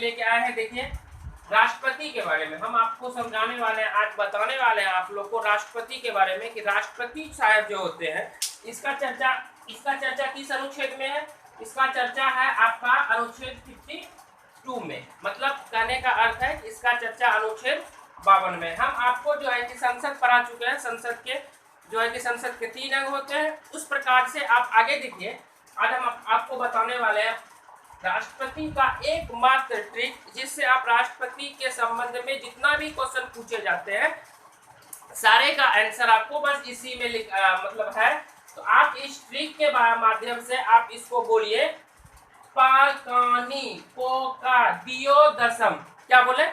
लेके आए हैं, देखिए राष्ट्रपति के बारे में हम आपको समझाने वाले हैं, आज बताने वाले हैं आप लोग को राष्ट्रपति के बारे में कि राष्ट्रपति साहब जो होते हैं इसका चर्चा किस अनुच्छेद में है। इसका चर्चा है आपका अनुच्छेद 52 में, मतलब कहने का अर्थ है कि इसका चर्चा अनुच्छेद 52 में। हम आपको जो है कि संसद पढ़ा चुके हैं, संसद के जो है कि संसद के 3 अंग होते हैं। उस प्रकार से आप आगे देखिए, आज हम आपको बताने वाले हैं राष्ट्रपति का एकमात्र ट्रिक, जिससे आप राष्ट्रपति के संबंध में जितना भी क्वेश्चन पूछे जाते हैं सारे का आंसर आपको बस इसी में मतलब है। तो आप इस ट्रिक के माध्यम से आप इसको बोलिए पाकानी पोका दियो दसम। क्या बोले?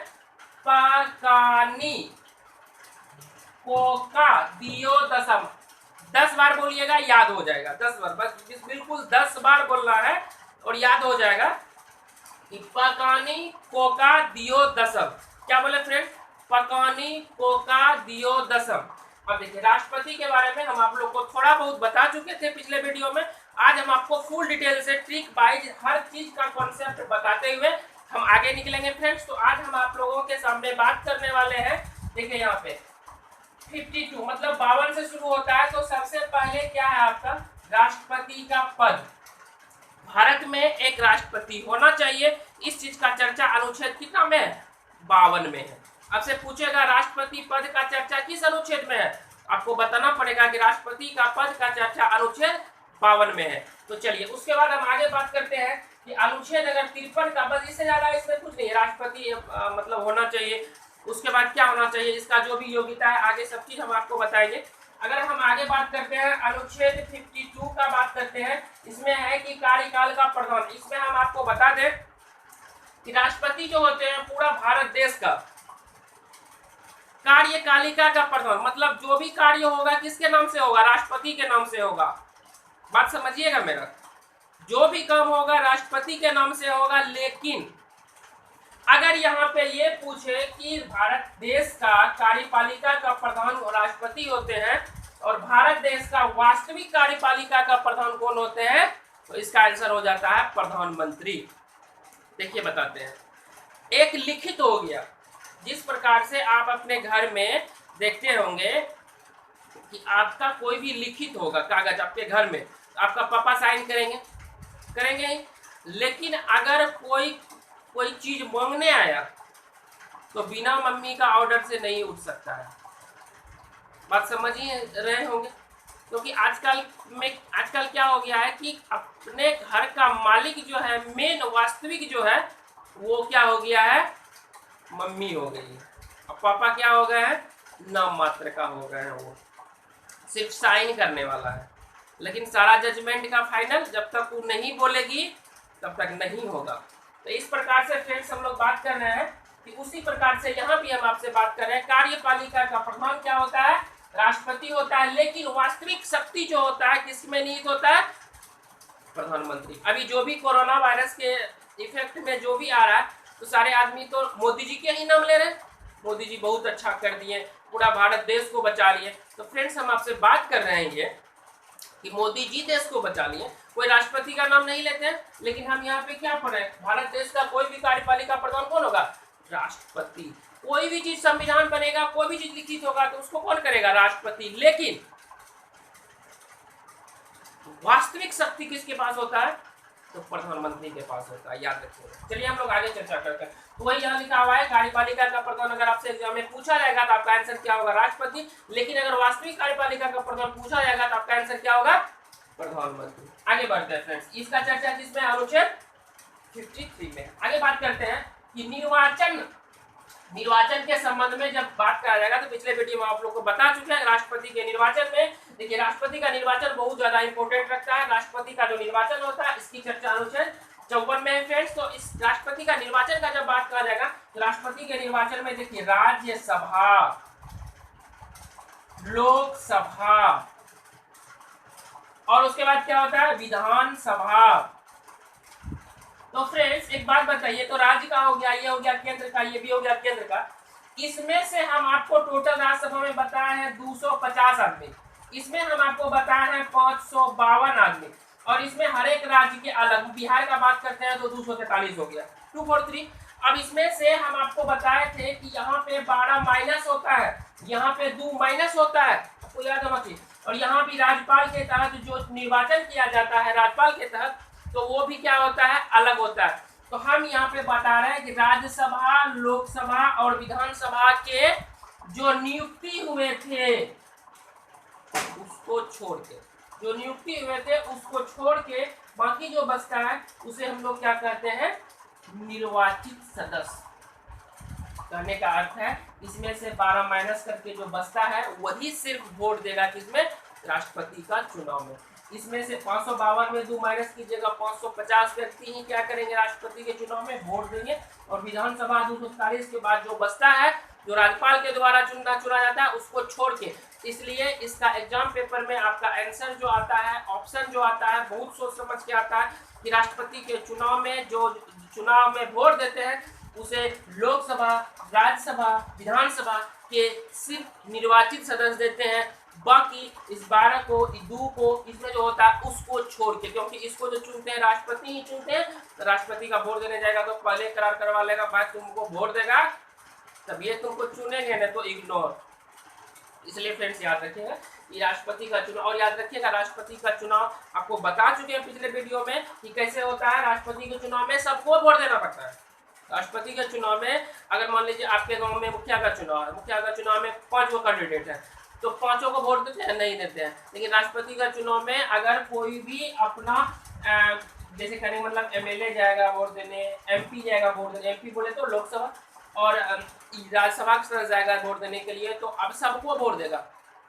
पाकानी पोका दियो दसम। 10 बार बोलिएगा, याद हो जाएगा। 10 बार, बस बिल्कुल 10 बार बोलना है और याद हो जाएगा कि पकानी कोका दियो दसम। क्या बोले फ्रेंड? पकानी कोका दियो दसम। अब देखिए राष्ट्रपति के बारे में हम आप लोग को थोड़ा बहुत बता चुके थे पिछले वीडियो में। आज हम आपको फुल डिटेल से ट्रिक वाइज हर चीज का कॉन्सेप्ट बताते हुए हम आगे निकलेंगे फ्रेंड्स। तो आज हम आप लोगों के सामने बात करने वाले हैं, देखिए यहाँ पे 52 मतलब 52 से शुरू होता है। तो सबसे पहले क्या है आपका राष्ट्रपति का पद। भारत में एक राष्ट्रपति होना चाहिए, इस चीज का चर्चा अनुच्छेद कितना में है? 52 में है। आपसे पूछेगा राष्ट्रपति पद का चर्चा किस अनुच्छेद में है, आपको बताना पड़ेगा कि राष्ट्रपति का पद का चर्चा अनुच्छेद 52 में है। तो चलिए उसके बाद हम आगे बात करते हैं कि अनुच्छेद अगर 53 का, बस इससे ज्यादा इसमें कुछ नहीं है, राष्ट्रपति मतलब होना चाहिए। उसके बाद क्या होना चाहिए, इसका जो भी योग्यता है, आगे सब चीज हम आपको बताएंगे। अगर हम आगे बात करते हैं अनुच्छेद 52 का बात करते हैं, इसमें है कि कार्यकाल का प्रधान। इसमें हम आपको बता दें कि राष्ट्रपति जो होते हैं पूरा भारत देश का कार्यपालिका का प्रधान, मतलब जो भी कार्य होगा किसके नाम से होगा? राष्ट्रपति के नाम से होगा। बात समझिएगा मेरा, जो भी काम होगा राष्ट्रपति के नाम से होगा। लेकिन अगर यहाँ पे ये पूछे कि भारत देश का कार्यपालिका का प्रधान राष्ट्रपति होते हैं और भारत देश का वास्तविक कार्यपालिका का प्रधान कौन होते हैं, तो इसका आंसर हो जाता है प्रधानमंत्री। देखिए बताते हैं, एक लिखित हो गया, जिस प्रकार से आप अपने घर में देखते होंगे कि आपका कोई भी लिखित होगा कागज आपके घर में, आपका पापा साइन करेंगे ही। लेकिन अगर कोई चीज मांगने आया तो बिना मम्मी का ऑर्डर से नहीं उठ सकता है। बात समझ ही रहे होंगे, क्योंकि आजकल क्या हो गया है कि अपने घर का मालिक जो है, मेन वास्तविक जो है, वो क्या हो गया है? मम्मी हो गई है। अब पापा क्या हो गए हैं? नाम मात्र का हो गए हैं, वो सिर्फ साइन करने वाला है। लेकिन सारा जजमेंट का फाइनल जब तक वो नहीं बोलेगी तब तक नहीं होगा। तो इस प्रकार से फ्रेंड्स हम लोग बात कर रहे हैं कि उसी प्रकार से यहाँ भी हम आपसे बात कर रहे हैं, कार्यपालिका का प्रधान क्या होता है? राष्ट्रपति होता है। लेकिन वास्तविक शक्ति जो होता है किसमें निहित होता है? प्रधानमंत्री। अभी जो भी कोरोना वायरस के इफेक्ट में जो भी आ रहा है, तो सारे आदमी तो मोदी जी के ही नाम ले रहे हैं। मोदी जी बहुत अच्छा कर दिए, पूरा भारत देश को बचा लिए। तो फ्रेंड्स हम आपसे बात कर रहे हैं ये कि मोदी जी देश को बचा लिए, कोई राष्ट्रपति का नाम नहीं लेते हैं। लेकिन हम यहाँ पे क्या पढ़ रहे हैं, भारत देश का कोई भी कार्यपालिका प्रधान कौन होगा? राष्ट्रपति। कोई भी चीज संविधान बनेगा, कोई भी चीज लिखित होगा तो उसको कौन करेगा? राष्ट्रपति। लेकिन वास्तविक शक्ति किसके पास होता है? तो प्रधानमंत्री के पास होता है, याद रखिएगा। चलिए हम लोग आगे चर्चा करते हैं। तो वही यहाँ लिखा हुआ है कार्यपालिका का प्रधान। अगर आपसे एग्जाम में पूछा जाएगा तो आपका आंसर क्या होगा? राष्ट्रपति। लेकिन अगर वास्तविक कार्यपालिका का प्रधान पूछा जाएगा तो आपका आंसर क्या होगा? प्रधानमंत्री। आगे बढ़ते हैं फ्रेंड्स, इसका चर्चा किसमें? अनुच्छेद 53 में। आगे बात करते हैं कि निर्वाचन के संबंध में जब बात करा जाएगा, तो पिछले वीडियो में आप लोग को बता चुके हैं राष्ट्रपति के निर्वाचन में। देखिए राष्ट्रपति का निर्वाचन बहुत ज्यादा इंपॉर्टेंट रखता है। राष्ट्रपति का जो निर्वाचन होता है इसकी चर्चा अनुच्छेद 54 में है फ्रेंड्स। तो इस राष्ट्रपति का निर्वाचन का जब बात करा जाएगा, तो राष्ट्रपति के निर्वाचन में देखिए राज्यसभा, लोकसभा और उसके बाद क्या होता है? विधानसभा। तो फ्रेंड्स एक बात बताइए, तो राज्य का हो गया, ये हो गया केंद्र का, ये भी हो गया केंद्र का। इसमें से हम आपको टोटल राज्यसभा में बताए हैं 250 आदमी, इसमें हम आपको बताए हैं 552 आदमी, और इसमें हर एक राज्य के अलग। बिहार का बात करते हैं तो 243 हो गया, 243। अब इसमें से हम आपको बताए थे कि यहाँ पे 12 माइनस होता है, यहाँ पे 2 माइनस होता है, आपको याद होना चाहिए। और यहाँ भी राज्यपाल के तहत जो निर्वाचन किया जाता है राज्यपाल के तहत, तो वो भी क्या होता है, अलग होता है। तो हम यहाँ पे बता रहे हैं कि राज्यसभा, लोकसभा और विधानसभा के जो नियुक्ति हुए थे उसको छोड़ के, जो नियुक्ति हुए थे उसको छोड़ के बाकी जो बचता है उसे हम लोग क्या कहते हैं, निर्वाचित सदस्य। कहने का अर्थ है इसमें से 12 माइनस करके जो बचता है वही सिर्फ वोट देगा किसमें, राष्ट्रपति का चुनाव में। इसमें से 552 में 2 माइनस कीजिएगा, 550 व्यक्ति ही क्या करेंगे, राष्ट्रपति के चुनाव में वोट देंगे। और विधानसभा 247 के बाद जो बचता है, जो राज्यपाल के द्वारा चुना जाता है, उसको छोड़ के। इसलिए इसका एग्जाम पेपर में आपका आंसर जो आता है, ऑप्शन जो आता है, बहुत सोच समझ के आता है कि राष्ट्रपति के चुनाव में जो चुनाव में वोट देते हैं उसे लोकसभा, राज्यसभा, विधानसभा के सिर्फ निर्वाचित सदस्य देते हैं। बाकी इस 12 को, 2 को, इसमें जो होता है उसको छोड़ के, क्योंकि इसको जो चुनते हैं राष्ट्रपति ही चुनते हैं, तो राष्ट्रपति का वोट देने जाएगा तो पहले करार करवा लेगा, बाद तुमको वोट देगा तब ये तुमको चुनेंगे, नहीं तो इग्नोर। इसलिए फ्रेंड्स याद रखिएगा कि राष्ट्रपति का चुनाव, और याद रखिएगा राष्ट्रपति का चुनाव आपको बता चुके हैं पिछले वीडियो में कि कैसे होता है। राष्ट्रपति के चुनाव में सबको वोट देना पड़ता है। राष्ट्रपति के चुनाव में अगर मान लीजिए आपके गांव में मुखिया का चुनाव है, मुखिया का चुनाव में 5 गो कैंडिडेट है, तो 5 को वोट देते हैं, नहीं देते हैं। लेकिन राष्ट्रपति का चुनाव में अगर कोई भी अपना जैसे करेंगे, मतलब एमएलए जाएगा वोट देने, एमपी जाएगा वोट देने, एमपी बोले तो लोकसभा, और राज्यसभा का जाएगा वोट देने के लिए, तो अब सबको वोट देगा।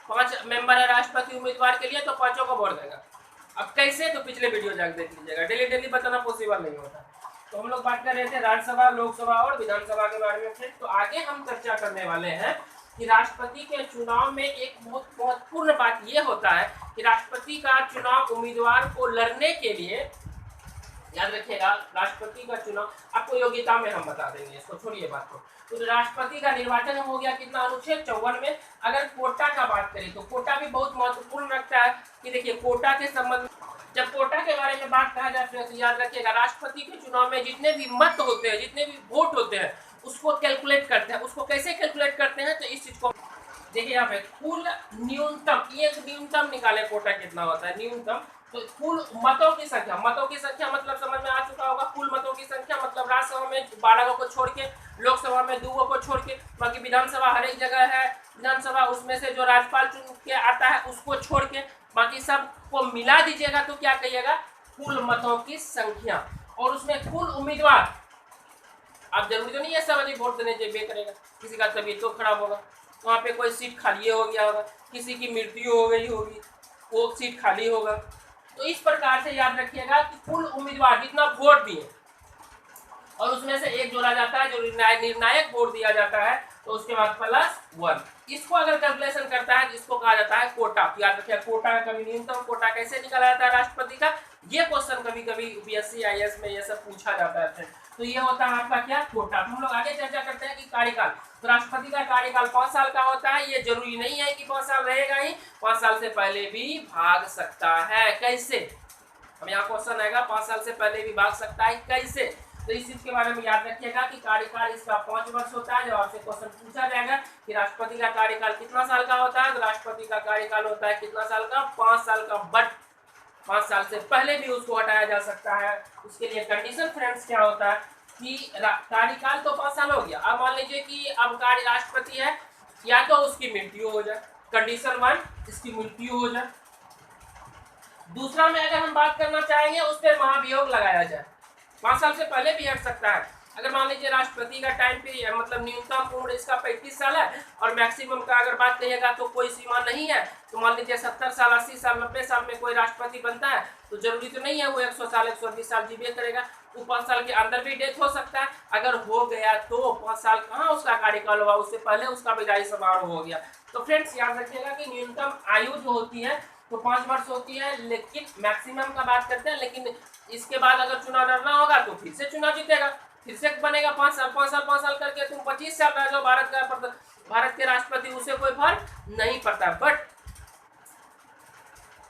5 मेंबर है राष्ट्रपति उम्मीदवार के लिए, तो 5 को वोट देगा। अब कैसे, तो पिछले वीडियो जाकर देख लीजिएगा, डेली बताना पॉसिबल नहीं होता। तो हम लोग बात कर रहे थे राज्यसभा, लोकसभा और विधानसभा के बारे में। फिर तो आगे हम चर्चा करने वाले हैं कि राष्ट्रपति के चुनाव में एक बहुत महत्वपूर्ण बात यह होता है कि राष्ट्रपति का चुनाव उम्मीदवार को लड़ने के लिए, याद रखिएगा राष्ट्रपति का चुनाव आपको योग्यता में हम बता देंगे, इसको छोड़िए बात को। तो राष्ट्रपति का निर्वाचन हो गया कितना, अनुच्छेद 54 में। अगर कोटा का बात करें तो कोटा भी बहुत महत्वपूर्ण रखता है कि देखिए कोटा के संबंध, जब कोटा के बारे में बात कहा जाए तो याद रखिएगा राष्ट्रपति के चुनाव में जितने भी मत होते हैं, जितने भी वोट होते हैं, उसको कैलकुलेट करते हैं। उसको कैसे कैलकुलेट करते हैं, तो इस चीज को देखिए यहाँ पे कुल न्यूनतम, ये न्यूनतम निकाले कोटा कितना होता है, न्यूनतम। तो कुल मतों की संख्या, मतों की संख्या मतलब समझ में आ चुका होगा, कुल मतों की संख्या मतलब राज्यसभा में 12 को छोड़ के, लोकसभा में 2 को छोड़ के, बाकी विधानसभा हर एक जगह है विधानसभा, उसमें से जो राज्यपाल चुन के आता है उसको छोड़ के बाकी सब को मिला दीजिएगा तो क्या कहिएगा, कुल मतों की संख्या। और उसमें कुल उम्मीदवार, अब जरूरी तो नहीं है सब अधिक वोट देने चाहिए करेगा, किसी का तबीयत तो खराब होगा, वहाँ पे कोई सीट खाली हो गया होगा, किसी की मृत्यु हो गई होगी, वो सीट खाली होगा। तो इस प्रकार से याद रखिएगा कि कुल उम्मीदवार जितना वोट दिए और उसमें से एक जोड़ा जाता है जो निर्णायक वोट दिया जाता है, तो उसके बाद +1। इसको अगर कैलकुलेशन करता है जिसको कहा जाता है कोटा। याद रखिए कोटा का कभी न्यूनतम कोटा कैसे निकाला जाता है राष्ट्रपति का, ये क्वेश्चन कभी कभी यूपीएससी आईएएस में ये सब पूछा जाता है। तो ये होता है आपका क्या, कोटा। हम लोग आगे चर्चा करते हैं कि कार्यकाल। तो राष्ट्रपति का कार्यकाल 5 साल का होता है। ये जरूरी नहीं है कि 5 साल रहेगा ही, 5 साल से पहले भी भाग सकता है। कैसे, हम यहाँ क्वेश्चन आएगा 5 साल से पहले भी भाग सकता है, कैसे। तो इस चीज के बारे में याद रखिएगा कि कार्यकाल इसका 5 वर्ष होता है। जब आपसे क्वेश्चन पूछा जाएगा कि राष्ट्रपति का कार्यकाल कितना साल का होता है, तो राष्ट्रपति का कार्यकाल होता है कितना साल का, 5 साल का। बट 5 साल से पहले भी उसको हटाया जा सकता है। उसके लिए कंडीशन फ्रेंड्स क्या होता है कि कार्यकाल तो 5 साल हो गया, अब मान लीजिए कि अब राष्ट्रपति है, या तो उसकी मृत्यु हो जाए, कंडीशन 1 इसकी मृत्यु हो जाए। दूसरा में अगर हम बात करना चाहेंगे उस पर महाभियोग लगाया जाए, 5 साल से पहले भी हट सकता है। अगर मान लीजिए राष्ट्रपति का टाइम पीरियड मतलब न्यूनतम उम्र इसका 35 साल है और मैक्सिमम का अगर बात करिएगा तो कोई सीमा नहीं है, तो मान लीजिए 70 साल, 80 साल, 90 साल में कोई राष्ट्रपति बनता है, तो जरूरी तो नहीं है वो 100 साल, 120 साल जीवे करेगा। वो 5 साल के अंदर भी डेथ हो सकता है। अगर हो गया तो 5 साल कहाँ उसका कार्यकाल हुआ, उससे पहले उसका विदाई समारोह हो गया। तो फ्रेंड्स याद रखिएगा कि न्यूनतम आयु जो होती है तो 5 वर्ष होती है, लेकिन मैक्सिमम का बात करते हैं। लेकिन इसके बाद अगर चुनाव लड़ना होगा तो फिर से चुनाव जीतेगा, फिर से बनेगा 5 साल, 5 साल, 5 साल करके तुम 25 साल रह जाओ भारत के राष्ट्रपति, उसे कोई फर्क नहीं पड़ता। बट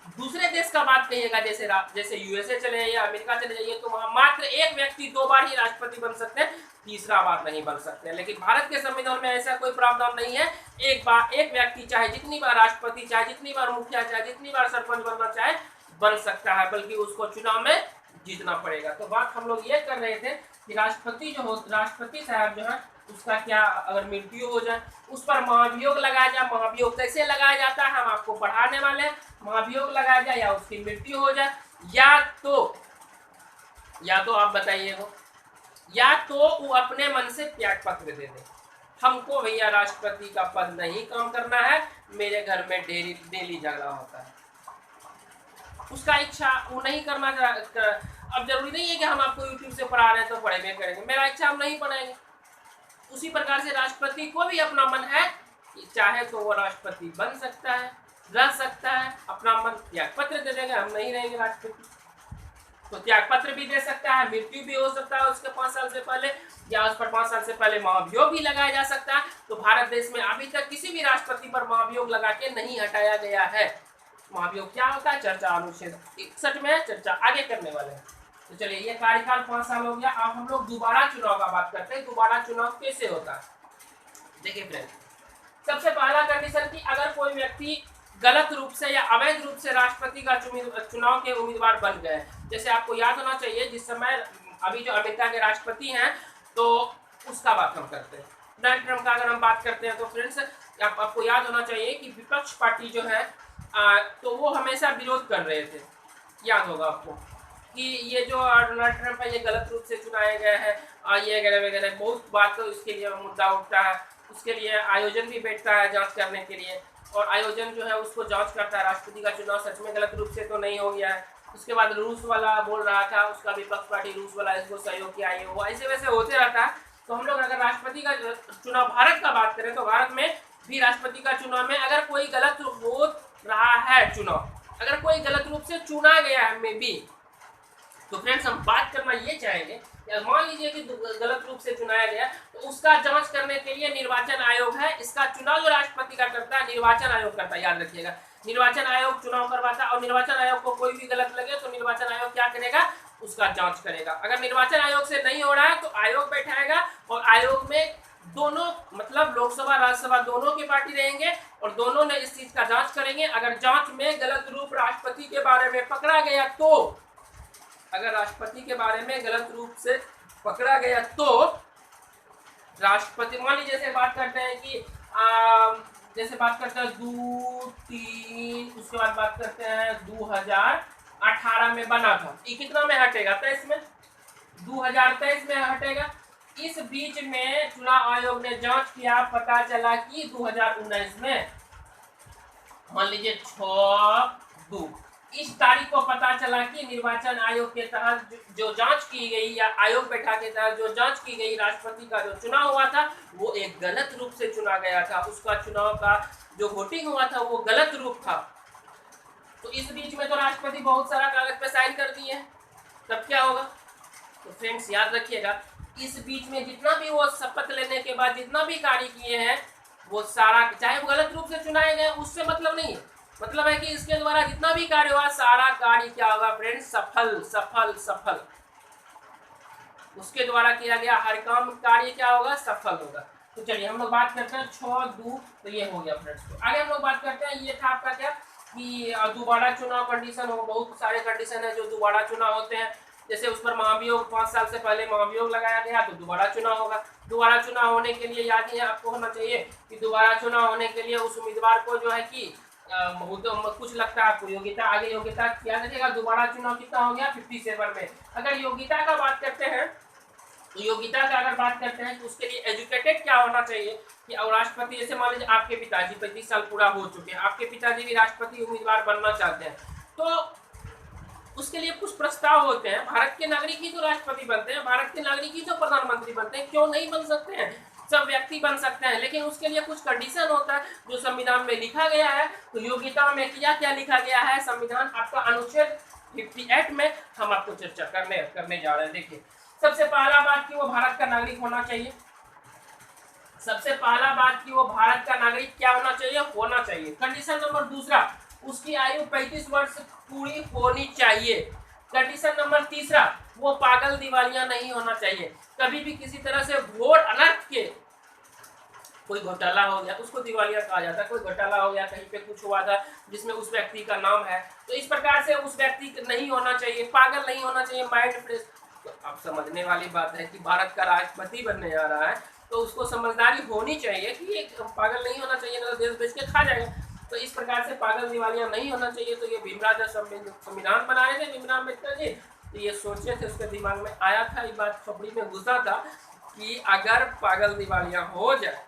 दूसरे देश का बात कहिएगा, जैसे यूएसए चले जाइए, अमेरिका चले जाइए, तो वहां मात्र एक व्यक्ति 2 बार ही राष्ट्रपति बन सकते हैं, तीसरा बार नहीं बन सकते हैं। लेकिन भारत के संविधान में ऐसा कोई प्रावधान नहीं है। एक व्यक्ति चाहे जितनी बार राष्ट्रपति, चाहे जितनी बार मुखिया, चाहे जितनी बार सरपंच बनना चाहे बन सकता है, बल्कि उसको चुनाव में जीतना पड़ेगा। तो बात हम लोग ये कर रहे थे कि राष्ट्रपति साहब जो है उसका क्या अगर मृत्यु हो जाए, उस पर महाभियोग लगाया जाए। महाभियोग कैसे लगाया जाता है हम आपको पढ़ाने वाले हैं। महाभियोग लगाया जाए या उसकी मृत्यु हो जाए, या तो आप बताइए, या तो वो अपने मन से त्याग पत्र दे दे, हमको भैया राष्ट्रपति का पद नहीं काम करना है, मेरे घर में डेली झगड़ा होता है, उसका इच्छा वो नहीं करना। अब जरूरी नहीं है कि हम आपको यूट्यूब से पढ़ा रहे हैं तो पढ़ेंगे करेंगे, मेरा इच्छा हम नहीं पढ़ाएंगे। उसी प्रकार से राष्ट्रपति को भी अपना मन है, चाहे तो वो राष्ट्रपति बन सकता है, रह सकता है, अपना मन त्याग पत्र दे देंगे, हम नहीं रहेंगे राष्ट्रपति, तो त्याग पत्र भी दे सकता है, मृत्यु भी हो सकता है उसके 5 साल से पहले, या उस पर 5 साल से पहले महाभियोग भी लगाया जा सकता है। तो भारत देश में अभी तक किसी भी राष्ट्रपति पर महाभियोग लगा के नहीं हटाया गया है। महाभियोग क्या होता है, चर्चा अनुच्छेद 61 में चर्चा आगे करने वाले हैं। तो चलिए, ये कार्यकाल 5 साल हो गया। अब हम लोग दोबारा चुनाव का बात करते हैं। दोबारा चुनाव कैसे होता है, देखिए फ्रेंड, सबसे पहला कंडीशन कि अगर कोई व्यक्ति गलत रूप से या अवैध रूप से राष्ट्रपति का चुनाव के उम्मीदवार बन गए, जैसे आपको याद होना चाहिए जिस समय अभी जो अमेरिका के राष्ट्रपति हैं, तो उसका बात हम करते हैं। डोनाल्ड ट्रंप का अगर हम बात करते हैं तो फ्रेंड्स आपको याद होना चाहिए कि विपक्ष पार्टी जो है तो वो हमेशा विरोध कर रहे थे। याद होगा आपको कि ये जो डोनाल्ड ट्रंप है ये गलत रूप से चुनाए गए हैं, ये वगैरह वगैरह बहुत बात, तो इसके लिए मुद्दा उठता है। उसके लिए आयोजन भी बैठता है जांच करने के लिए, और आयोजन जो है उसको जांच करता है राष्ट्रपति का चुनाव सच में गलत रूप से तो नहीं हो गया है। उसके बाद रूस वाला बोल रहा था, उसका विपक्ष पार्टी रूस वाला इसको सहयोग किया, ये वो ऐसे वैसे होते रहता है। तो हम लोग अगर राष्ट्रपति का चुनाव भारत का बात करें तो भारत में भी राष्ट्रपति का चुनाव में अगर कोई गलत हो रहा है, चुनाव अगर कोई गलत रूप से चुना गया है मे बी, तो फ्रेंड्स हम बात करना ये चाहेंगे, मान लीजिए कि गलत रूप से चुनाया गया, तो उसका जांच करने के लिए निर्वाचन आयोग है। इसका चुनाव जो राष्ट्रपति का करता है निर्वाचन आयोग करता है, याद रखिएगा। निर्वाचन आयोग चुनाव करवाता है, और निर्वाचन आयोग को कोई भी गलत लगे तो निर्वाचन आयोग क्या करेगा, उसका जांच करेगा। अगर निर्वाचन आयोग से नहीं हो रहा है तो आयोग बैठाएगा, और आयोग में दोनों मतलब लोकसभा राज्यसभा दोनों की पार्टी रहेंगे, और दोनों ने इस चीज का जांच करेंगे। अगर जांच में गलत रूप राष्ट्रपति के बारे में पकड़ा गया, तो अगर राष्ट्रपति के बारे में गलत रूप से पकड़ा गया तो राष्ट्रपति, मान लीजिए जैसे बात करते हैं कि जैसे बात करते हैं 2, 3, उसके बाद बात करते हैं 2018 में बना था, ये कितना में हटेगा, 23 में, 2023 में हटेगा। इस बीच में चुनाव आयोग ने जांच किया, पता चला कि 2019 में मान लीजिए 6/2 इस तारीख को पता चला कि निर्वाचन आयोग के तहत जो जांच की गई, या आयोग बैठा के तहत जो जांच की गई राष्ट्रपति का जो चुनाव हुआ था वो एक गलत रूप से चुना गया था, उसका चुनाव का जो वोटिंग हुआ था वो गलत रूप था। तो इस बीच में तो राष्ट्रपति बहुत सारा कागज पे साइन कर दिए, तब क्या होगा। तो फ्रेंड्स याद रखिएगा, इस बीच में जितना भी वो शपथ लेने के बाद जितना भी कार्य किए हैं वो सारा, चाहे वो गलत रूप से चुनाए गए, उससे मतलब नहीं है, मतलब है कि इसके द्वारा जितना भी कार्य हुआ सारा कार्य क्या होगा फ्रेंड्स, सफल सफल सफल, उसके द्वारा किया गया हर काम कार्य क्या होगा, सफल होगा। तो चलिए हम लोग बात करते हैं 6/2, तो ये हो गया फ्रेंड्स। तो आगे हम लोग बात करते हैं, ये था आपका क्या कि दोबारा चुनाव कंडीशन हो, बहुत सारे कंडीशन है जो दोबारा चुनाव होते हैं। जैसे उस पर महाभियोग 5 साल से पहले महाभियोग लगाया गया तो दोबारा चुनाव होगा। दोबारा चुनाव होने के लिए याद ही आपको होना चाहिए कि दोबारा चुनाव होने के लिए उस उम्मीदवार को जो है कि बहुत कुछ लगता है आपको, योग्यता, आगे योग्यता याद रखिएगा। दोबारा चुनाव कितना हो गया, 57 में। अगर योग्यता का बात करते हैं तो योग्यता का अगर बात करते हैं तो उसके लिए एजुकेटेड क्या होना चाहिए कि और राष्ट्रपति, जैसे मान लीजिए आपके पिताजी 35 साल पूरा हो चुके हैं, आपके पिताजी भी राष्ट्रपति उम्मीदवार बनना चाहते हैं, तो उसके लिए कुछ प्रस्ताव होते हैं। भारत के नागरिक ही तो राष्ट्रपति बनते हैं, भारत के नागरिक ही तो प्रधानमंत्री बनते हैं, क्यों नहीं बन सकते हैं, सब व्यक्ति बन सकते हैं। लेकिन उसके लिए कुछ कंडीशन होता है जो संविधान में लिखा गया है। तो योग्यता में क्या क्या लिखा गया है, संविधान आपका अनुच्छेद 58 में हम आपको चर्चा करने जा रहे हैं। देखिए, सबसे पहला बात कि वो भारत का नागरिक होना चाहिए। सबसे पहला बात कि वो भारत का नागरिक क्या होना चाहिए, होना चाहिए। कंडीशन नंबर दूसरा, उसकी आयु 35 वर्ष पूरी होनी चाहिए। कंडीशन नंबर तीसरा, वो पागल दिवालिया नहीं होना चाहिए। कभी भी किसी तरह से घोर अनर्थ के कोई घोटाला हो गया उसको दिवालिया कहा जाता है। कोई घोटाला हो गया, कहीं पे कुछ हुआ था जिसमें उस व्यक्ति का नाम है, तो इस प्रकार से उस व्यक्ति नहीं होना चाहिए, पागल नहीं होना चाहिए, माइंड फ्रेश। तो अब समझने वाली बात है कि भारत का राष्ट्रपति बनने जा रहा है तो उसको समझदारी होनी चाहिए कि ये पागल नहीं होना चाहिए, ना देश बेच के खा जाएगा। तो इस प्रकार से पागल दिवालिया नहीं होना चाहिए। तो ये भीमराव जब संविधान बना रहे थे भीमराव अम्बेडकर जी, तो ये सोचे थे, उसके दिमाग में आया था, ये बात खोपड़ी में घुसा था कि अगर पागल दिवालिया हो जाए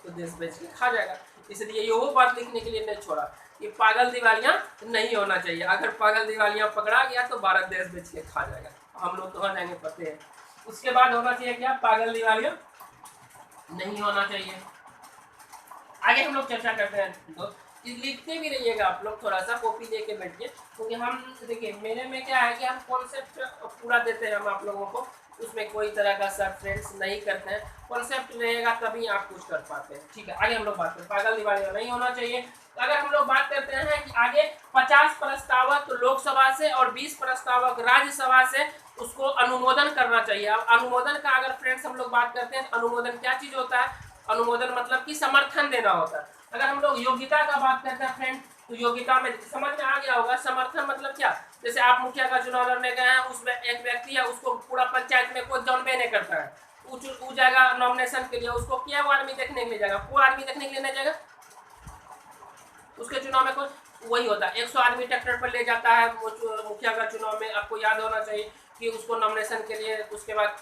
तो देश बेच के खा जाएगा। इसलिए ये वो बात लिखने के लिए नहीं छोड़ा कि पागल दिवालिया नहीं होना चाहिए। अगर पागल दिवालिया पकड़ा गया तो भारत देश बेच के खा जाएगा। हम लोग तो हो जाएंगे पते हैं। उसके बाद होना चाहिए क्या, पागल दिवालिया नहीं होना चाहिए। आगे हम लोग चर्चा करते हैं। तो लिखते भी रहिएगा आप लोग, थोड़ा सा कॉपी लेके बैठिए, क्योंकि हम देखिए मेरे में क्या है कि हम कॉन्सेप्ट पूरा देते हैं हम आप लोगों को, उसमें कोई तरह का सब्सटेंस नहीं करते हैं। कॉन्सेप्ट रहेगा तभी आप कुछ कर पाते हैं। ठीक है, आगे हम लोग बात करते हैं। पागल दिवालिया नहीं होना चाहिए। अगर हम लोग बात करते हैं कि आगे 50 प्रस्तावक लोकसभा से और 20 प्रस्तावक राज्यसभा से उसको अनुमोदन करना चाहिए। अब अनुमोदन का अगर फ्रेंड्स हम लोग बात करते हैं, अनुमोदन क्या चीज होता है? अनुमोदन मतलब कि समर्थन देना होता है। अगर हम लोग योग्यता का बात करते हैं फ्रेंड, तो योग्यता में समझ में आ गया होगा। समर्थन मतलब क्या, जैसे आप मुखिया का चुनाव लड़ने गए हैं, उसमें एक व्यक्ति है, उसको पूरा पंचायत में कोई जानबे नहीं करता है, वो जाएगा नॉमिनेशन के लिए, उसको क्या वो आदमी देखने के लिए जाएगा? वो आदमी देखने के लिए नहीं जाएगा, उसके चुनाव में कोई वही होता है। 100 आदमी ट्रैक्टर पर ले जाता है मुखिया का चुनाव में। आपको याद होना चाहिए कि उसको नॉमिनेशन के लिए उसके बाद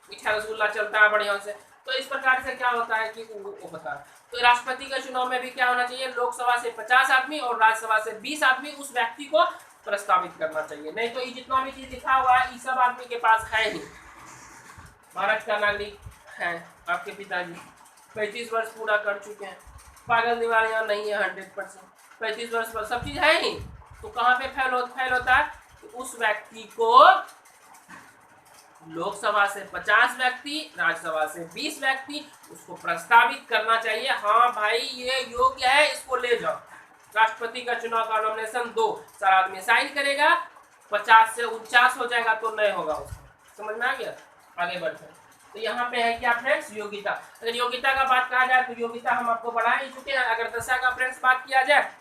मिठाई रसगुल्ला चलता है बढ़िया से। तो इस प्रकार से क्या होता है कि वो होता है। तो राष्ट्रपति के चुनाव में भी क्या होना चाहिए, लोकसभा से 50 आदमी और राज्यसभा से 20 आदमी उस व्यक्ति को प्रस्तावित करना चाहिए। नहीं तो ये जितना भी चीज लिखा हुआ है ये सब आदमी के पास है ही। भारत का नागरिक है आपके पिताजी, 35 वर्ष पूरा कर चुके हैं, पागल दिवालिया नहीं है 100%, 35 वर्ष पर सब चीज है ही। तो कहाँ पे फेल होता है? तो उस व्यक्ति को लोकसभा से 50 व्यक्ति, राज्यसभा से 20 व्यक्ति उसको प्रस्तावित करना चाहिए। हाँ भाई ये योग्य है, इसको ले जाओ। राष्ट्रपति का चुनाव का नॉमिनेशन 2 4 आदमी साइन करेगा, 50 से 49 हो जाएगा तो नहीं होगा उसको। समझ में आ गया? आगे बढ़ते हैं। तो यहाँ पे है क्या फ्रेंड्स, योग्यता। अगर योग्यता का बात कहा जाए तो योग्यता हम आपको बढ़ा ही चुके हैं। अगर दशा का फ्रेंड्स बात किया जाए,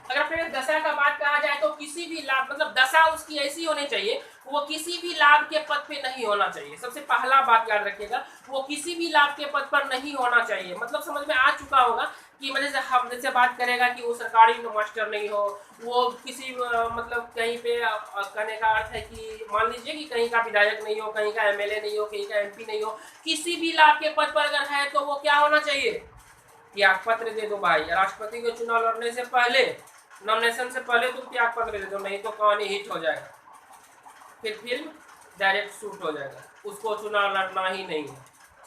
अगर फ्रेंड्स दशा का बात कहा जाए तो किसी भी लाभ, मतलब दशा उसकी ऐसी होनी चाहिए वो किसी भी लाभ के पद पे नहीं होना चाहिए। सबसे पहला बात याद रखिएगा, वो किसी भी लाभ के पद पर नहीं होना चाहिए। मतलब समझ में आ चुका होगा कि मतलब हम जैसे बात करेगा कि वो सरकारी मास्टर नहीं हो, वो किसी मतलब कहीं पे कहने का अर्थ है कि मान लीजिए कि कहीं का विधायक नहीं हो, कहीं का एमएलए नहीं हो, कहीं का एमपी नहीं हो, किसी भी लाभ के पद पर अगर है तो वो क्या होना चाहिए, त्याग पत्र दे दो भाई। राष्ट्रपति के चुनाव लड़ने से पहले, नॉमिनेशन से पहले तुम त्याग पत्र दे दो, नहीं तो कहानी हिट हो जाएगा, फिर फिल्म डायरेक्ट शूट हो जाएगा, उसको चुनाव लड़ना ही नहीं है।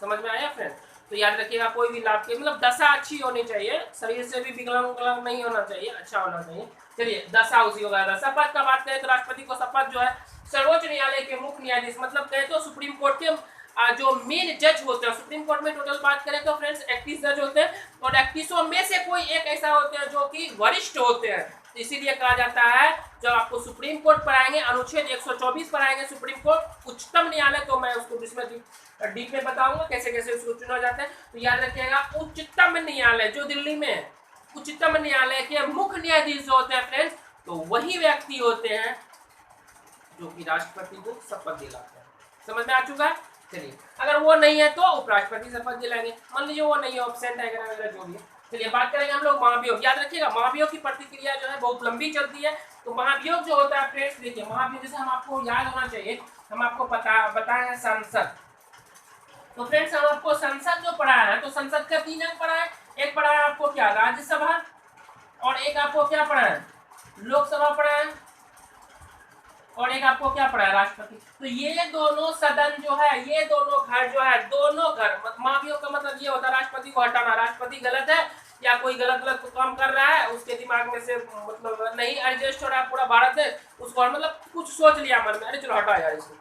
समझ में आया फ्रेंड? तो याद रखिएगा कोई भी लाभ के मतलब दशा अच्छी होनी चाहिए, शरीर से भी विकलांग नहीं होना चाहिए, अच्छा होना चाहिए। चलिए दशा उसी होगा। शपथ का बात करें तो राष्ट्रपति को शपथ जो है सर्वोच्च न्यायालय के मुख्य न्यायाधीश, मतलब कहे तो सुप्रीम कोर्ट के जो मेन जज होते हैं, सुप्रीम कोर्ट में टोटल बात करें तो फ्रेंड्स 31 जज होते हैं और 31 में से कोई एक ऐसा होते हैं जो कि वरिष्ठ होते हैं। इसीलिए कहा जाता है, जब आपको सुप्रीम कोर्ट पर आएंगे, अनुच्छेद 124 पर आएंगे सुप्रीम कोर्ट उच्चतम न्यायालय, तो मैं उसको इसमें डीप में बताऊंगा कैसे कैसे उसको चुना जाता है। तो याद रखिएगा उच्चतम न्यायालय जो दिल्ली में है, उच्चतम न्यायालय के मुख्य न्यायाधीश जो होते हैं फ्रेंड्स, तो वही व्यक्ति होते हैं जो कि राष्ट्रपति को शपथ दिलाते हैं। समझ में आ चुका है? चलिए अगर वो नहीं है तो उपराष्ट्रपति शपथ दिलाएंगे। मान लीजिए वो नहीं है, ऑब्सेंट है वगैरह जो भी है। चलिए बात करेंगे हम लोग महाभियोग। याद रखिएगा महाभियोग की प्रतिक्रिया जो है बहुत लंबी चलती है। तो महाभियोग जो होता है फ्रेंड्स, देखिए महाभियोग जैसे हम आपको याद होना चाहिए, हम आपको बताए हैं संसद। तो फ्रेंड्स हम आपको संसद जो पढ़ा है, तो संसद का 3 अंग पढ़ा है। एक पढ़ा है आपको क्या, राज्यसभा, और एक आपको क्या पढ़ा है, लोकसभा पढ़ा है, और एक आपको क्या पढ़ा है, राष्ट्रपति। तो ये दोनों सदन जो है, ये दोनों घर जो है, दोनों घर, महाभियोग का मतलब ये होता है राष्ट्रपति को हटाना। राष्ट्रपति गलत है या कोई गलत काम कर रहा है, उसके दिमाग में से मतलब नहीं एडजस्ट हो रहा है पूरा भारत है, उसको मतलब कुछ सोच लिया मन में, अरे चलो हटा यार इसको,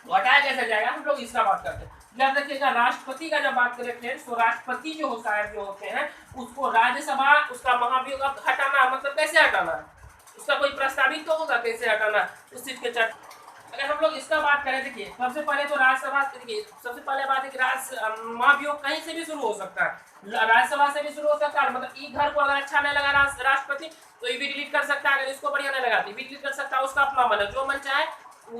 तो हटाया कैसे जाएगा, हम लोग इसका बात करते हैं। याद रखिएगा, राष्ट्रपति का जब बात करें फ्रेंड्स, तो राष्ट्रपति जो होते हैं उसको राज्यसभा उसका महाभियोग अब हटाना, मतलब कैसे हटाना, उसका कोई प्रस्तावित तो होगा कैसे हटाना उस चीज के चर्चा। अगर हम लोग इसका बात करें, देखिए सबसे पहले तो राज्यसभा, देखिए सबसे पहले बात है कि महाभियोग कहीं से भी शुरू हो सकता है, राज्यसभा से भी शुरू हो सकता है। मतलब ई घर को अगर अच्छा नहीं लगा राष्ट्रपति तो ये भी डिलीट कर सकता है, अगर इसको बढ़िया नहीं लगा तो भी डिलीट कर सकता है, उसका अपना मन है, जो मन चाहे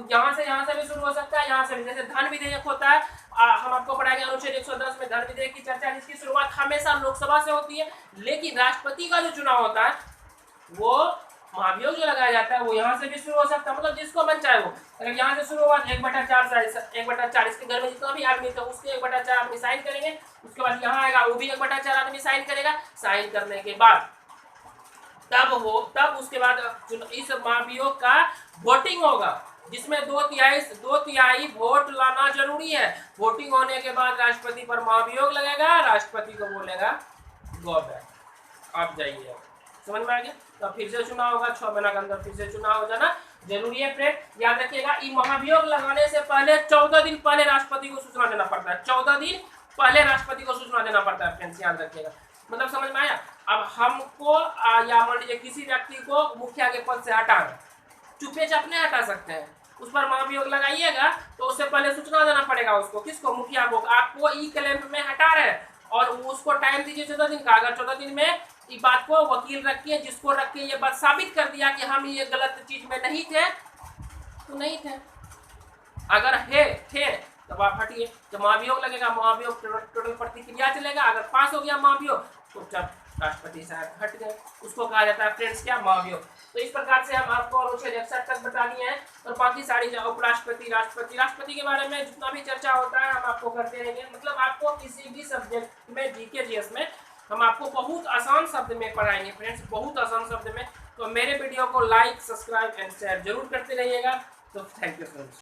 यहाँ से भी शुरू हो सकता है, यहाँ से भी। जैसे धन विधेयक होता है, हम आपको पढ़ाएंगे अनुच्छेद 110 में धन विधेयक की चर्चा, जिसकी शुरुआत हमेशा लोकसभा से होती है, लेकिन राष्ट्रपति का जो चुनाव होता है वो महाभियोग जो लगाया जाता है वो यहाँ से भी शुरू हो सकता है, मतलब जिसको मन चाहे वो। अगर यहाँ से शुरू हुआ 1/4 इसके घर में जितना भी आदमी था उसके 1/4 आदमी साइन करेंगे, उसके बाद यहाँ आएगा वो भी 1/4 आदमी साइन करेगा। साइन करने के बाद तब उसके बाद इस महाभियोग का वोटिंग होगा, जिसमें 2/3 वोट लाना जरूरी है। वोटिंग होने के बाद राष्ट्रपति पर महाभियोग लगेगा, राष्ट्रपति को बोलेगा गो बैक, आप जाइए। समझ में आ गया? तो फिर से चुनाव होगा, 6 महीना के अंदर फिर से चुनाव हो जाना जरूरी है फ्रेंड। याद रखिएगा, ये महाभियोग लगाने से पहले 14 दिन पहले राष्ट्रपति को सूचना देना पड़ता है, 14 दिन पहले राष्ट्रपति को सूचना देना पड़ता है फ्रेंड्स, याद रखिएगा। मतलब समझ में आया? अब हमको या मान लीजिए किसी व्यक्ति को मुखिया के पद से हटाना, चुपे चाप नहीं हटा सकते हैं, उस पर महाभियोग लगाइएगा तो उससे पहले सूचना देना पड़ेगा उसको, किसको? मुखिया को, आपको ई क्लेम में हटा रहे हैं, और उसको टाइम दीजिए 14 दिन का। अगर 14 दिन में इस बात को वकील रखिए, जिसको रख के ये बात साबित कर दिया कि हम ये गलत चीज में नहीं थे तो नहीं थे, अगर थे तब आप हटिए। जब महाभियोग लगेगा, महाभियोग टोटल प्रतिक्रिया चलेगा, अगर पास हो गया महाभियोग तो जब राष्ट्रपति साहब हट गए, उसको कहा जाता है फ्रेंड्स क्या? महाभियोग। तो इस प्रकार से हम आपको अनुच्छेद 61 तक बता दिए हैं, और बाकी सारी उपराष्ट्रपति, राष्ट्रपति के बारे में जितना भी चर्चा होता है हम आपको करते रहेंगे। मतलब आपको किसी भी सब्जेक्ट में, जीके जीएस में हम आपको बहुत आसान शब्द में पढ़ाएंगे फ्रेंड्स, बहुत आसान शब्द में। तो मेरे वीडियो को लाइक, सब्सक्राइब एंड शेयर जरूर करते रहिएगा। तो थैंक यू फ्रेंड्स।